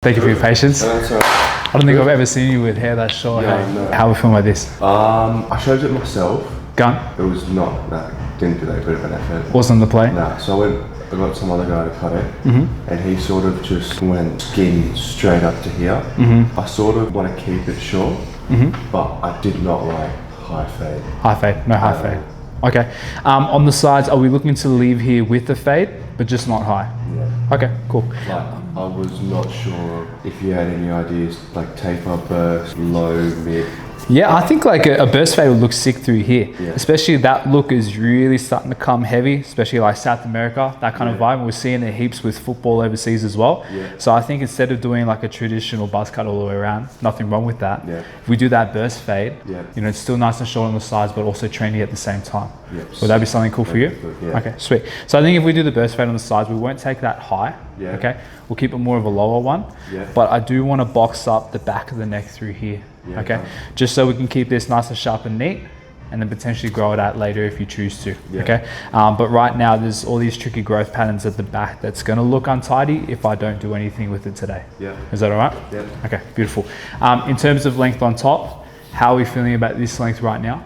Thank you for your patience. No, that's all right. I don't think I've ever seen you with hair that short. Yeah, hey? no. How are we feeling like this? I showed it myself. Gun? It was not that, didn't do that bit of an effort. Wasn't on the play? Nah, so I got some other guy to cut it, and he sort of just went skin straight up to here. I sort of want to keep it short, but I did not like high fade. High fade, no high fade. Okay. On the sides, are we looking to leave here with the fade, but just not high? Yeah. Okay, cool. Like, I was not sure if you had any ideas, like taper, burst, low, mid. Yeah, I think like a burst fade would look sick through here. Yeah. Especially that look is really starting to come heavy, especially like South America, that kind of vibe. We're seeing it heaps with football overseas as well. Yeah. So I think instead of doing like a traditional buzz cut all the way around, nothing wrong with that. Yeah. If we do that burst fade, Yeah. you know, it's still nice and short on the sides, but also trendy at the same time. Yeah. Would that be something cool for you? Good, yeah. Okay, sweet. So I think if we do the burst fade on the sides, we won't take that high. Yeah. Okay, we'll keep it more of a lower one. Yeah. But I do want to box up the back of the neck through here. Yeah, okay, okay. just so we can keep this nice and sharp and neat, and then potentially grow it out later if you choose to. Yeah. Okay, but right now there's all these tricky growth patterns at the back that's going to look untidy if I don't do anything with it today. Yeah. Is that all right? Yeah. Okay, beautiful. In terms of length on top, how are we feeling about this length right now?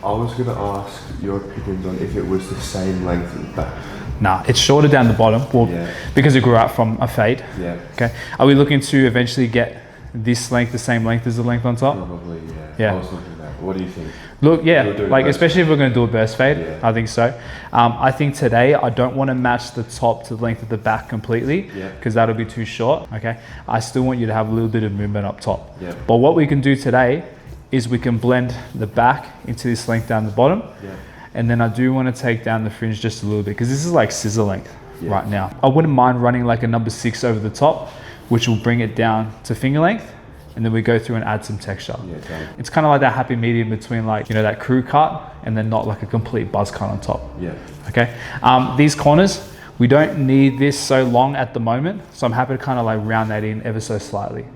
I was going to ask your opinions on if it was the same length in the back. Nah, it's shorter down the bottom. Well, Yeah. because it grew out from a fade. Yeah. Okay. Are we looking to eventually get this length the same length as the length on top? Probably, yeah. Yeah. I was looking at that. What do you think? Look, yeah, We'll do a like burst especially if we're going to do a burst fade, Yeah. I think so. I think today I don't want to match the top to the length of the back completely Yeah. because that'll be too short. Okay. I still want you to have a little bit of movement up top. Yeah. But what we can do today is we can blend the back into this length down the bottom. Yeah. And then I do want to take down the fringe just a little bit because this is like scissor length Yeah. right now. I wouldn't mind running like a number 6 over the top, which will bring it down to finger length. And then we go through and add some texture. Yeah, done. It's kind of like that happy medium between like, you know, that crew cut and then not like a complete buzz cut on top. Yeah. Okay. These corners, we don't need this so long at the moment. So I'm happy to kind of like round that in ever so slightly.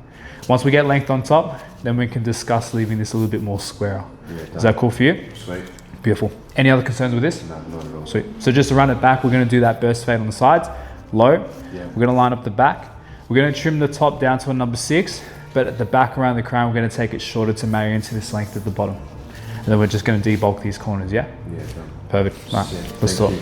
Once we get length on top, then we can discuss leaving this a little bit more squarer. Yeah, Is that cool for you? Sweet. Beautiful. Any other concerns with this? No, not at all. Sweet. So just to run it back, we're going to do that burst fade on the sides, low. Yeah. We're going to line up the back. We're going to trim the top down to a number 6, but at the back around the crown, we're going to take it shorter to marry into this length at the bottom. And then we're just going to debulk these corners, yeah? Yeah, done. Perfect. All right, Yeah, let's thank talk. you.